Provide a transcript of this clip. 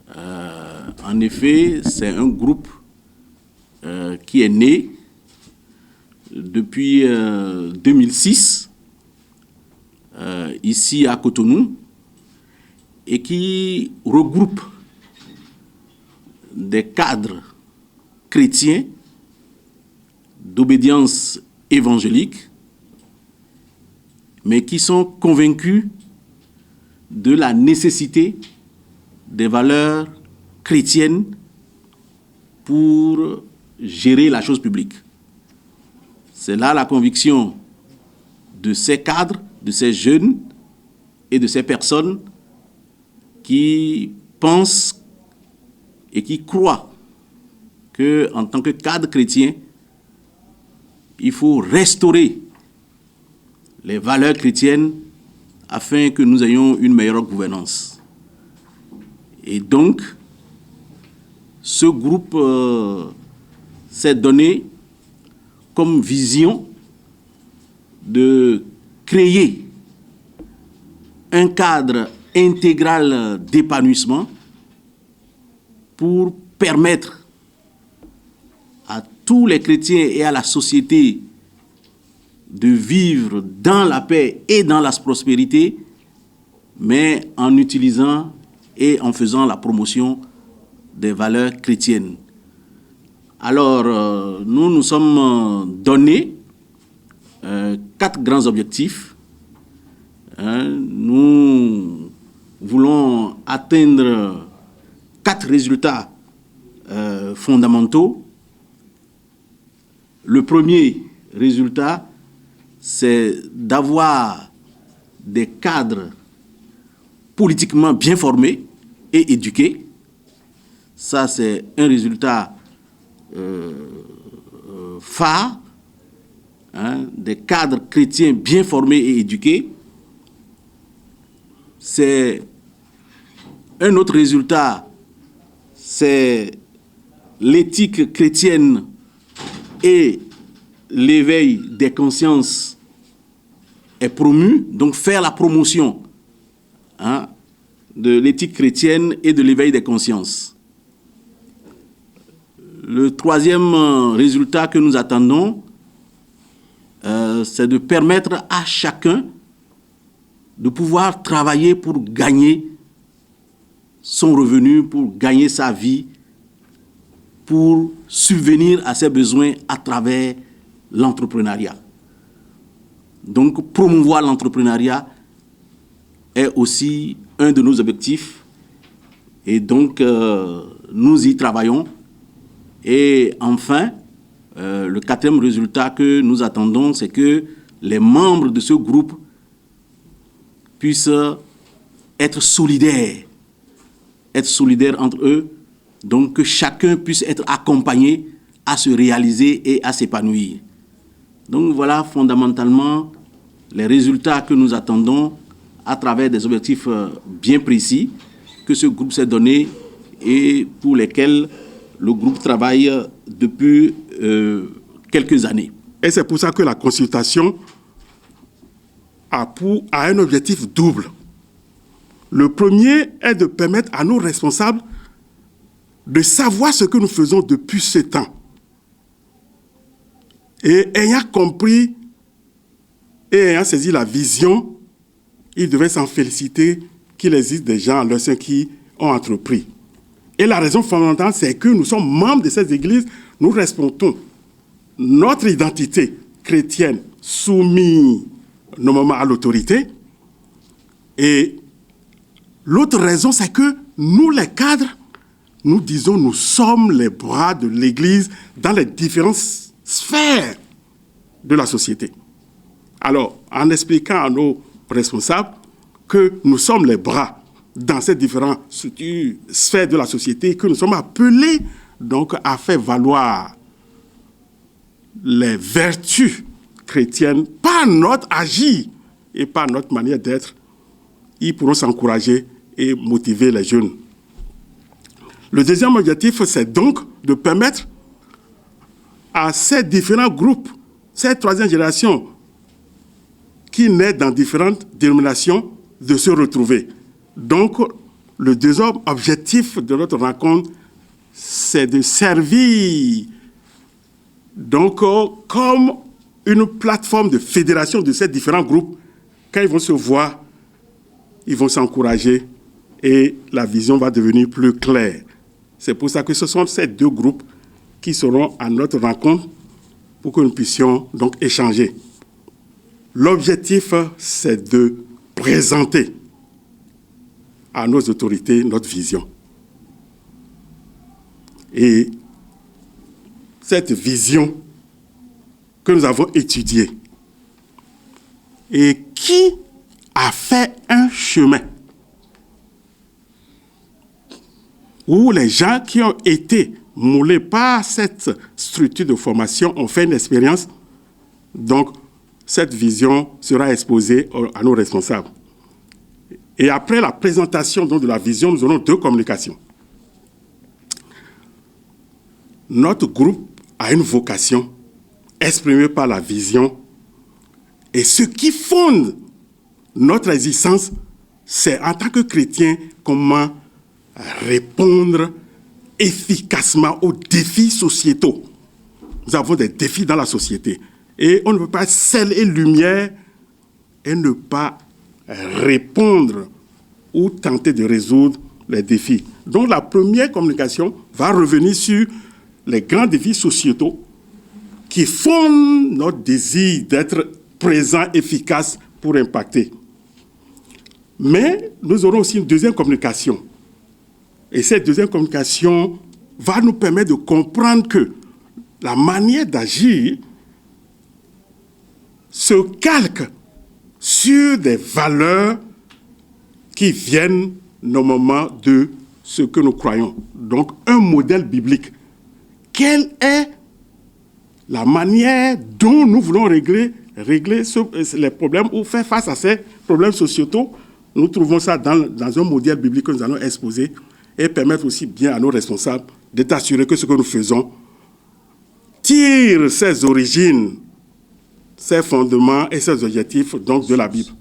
En effet, c'est un groupe qui est né depuis 2006, ici à Cotonou, et qui regroupe des cadres chrétiens d'obédience évangélique, mais qui sont convaincus de la nécessité des valeurs chrétiennes pour gérer la chose publique. C'est là la conviction de ces cadres, de ces jeunes et de ces personnes qui pensent et qui croient qu'en tant que cadre chrétien, il faut restaurer les valeurs chrétiennes afin que nous ayons une meilleure gouvernance. Et donc, ce groupe s'est donné comme vision de créer un cadre intégral d'épanouissement pour permettre à tous les chrétiens et à la société de vivre dans la paix et dans la prospérité, mais en utilisant et en faisant la promotion des valeurs chrétiennes. Alors, nous nous sommes donnés 4 grands objectifs. Nous voulons atteindre 4 résultats fondamentaux. Le premier résultat, c'est d'avoir des cadres politiquement bien formés et éduqués. Ça, c'est un résultat phare, des cadres chrétiens bien formés et éduqués. C'est un autre résultat, c'est l'éthique chrétienne et l'éveil des consciences est promu, donc faire la promotion de l'éthique chrétienne et de l'éveil des consciences. Le troisième résultat que nous attendons, c'est de permettre à chacun de pouvoir travailler pour gagner son revenu, pour gagner sa vie, pour subvenir à ses besoins à travers l'entrepreneuriat. Donc, promouvoir l'entrepreneuriat est aussi un de nos objectifs. Et donc, nous y travaillons. Et enfin, le 4e résultat que nous attendons, c'est que les membres de ce groupe puissent être solidaires entre eux, donc que chacun puisse être accompagné à se réaliser et à s'épanouir. Donc voilà fondamentalement les résultats que nous attendons à travers des objectifs bien précis que ce groupe s'est donné et pour lesquels le groupe travaille depuis quelques années. Et c'est pour ça que la consultation a un objectif double. Le premier est de permettre à nos responsables de savoir ce que nous faisons depuis ce temps. Et ayant compris et ayant saisi la vision, ils devaient s'en féliciter qu'il existe des gens en leur sein qui ont entrepris. Et la raison fondamentale, c'est que nous sommes membres de cette église, nous respectons notre identité chrétienne soumise normalement à l'autorité. Et l'autre raison, c'est que nous, les cadres, nous disons nous sommes les bras de l'église dans les différentes sphères de la société. Alors, en expliquant à nos responsables que nous sommes les bras dans ces différentes sphères de la société, que nous sommes appelés donc à faire valoir les vertus chrétiennes par notre agir et par notre manière d'être, ils pourront s'encourager et motiver les jeunes. Le deuxième objectif, c'est donc de permettre à ces différents groupes, cette troisième génération qui naît dans différentes dénominations, de se retrouver. Donc, le deuxième objectif de notre rencontre, c'est de servir donc comme une plateforme de fédération de ces différents groupes. Quand ils vont se voir, ils vont s'encourager et la vision va devenir plus claire. C'est pour ça que ce sont ces deux groupes qui seront à notre rencontre pour que nous puissions donc échanger. L'objectif, c'est de présenter à nos autorités notre vision. Et cette vision que nous avons étudiée et qui a fait un chemin où les gens qui ont été moulés par cette structure de formation ont fait une expérience. Donc, cette vision sera exposée à nos responsables. Et après la présentation donc, de la vision, nous aurons deux communications. Notre groupe a une vocation exprimée par la vision. Et ce qui fonde notre existence, c'est en tant que chrétien, comment répondre efficacement aux défis sociétaux. Nous avons des défis dans la société. Et on ne peut pas être sel et lumière et ne pas répondre ou tenter de résoudre les défis. Donc la première communication va revenir sur les grands défis sociétaux qui fondent notre désir d'être présent, efficace pour impacter. Mais nous aurons aussi une deuxième communication. Et cette deuxième communication va nous permettre de comprendre que la manière d'agir se calque sur des valeurs qui viennent normalement de ce que nous croyons. Donc, un modèle biblique. Quelle est la manière dont nous voulons régler les problèmes ou faire face à ces problèmes sociétaux? Nous trouvons ça dans un modèle biblique que nous allons exposer et permettre aussi bien à nos responsables d'être assurés que ce que nous faisons tire ses origines, ses fondements et ses objectifs donc de la Bible.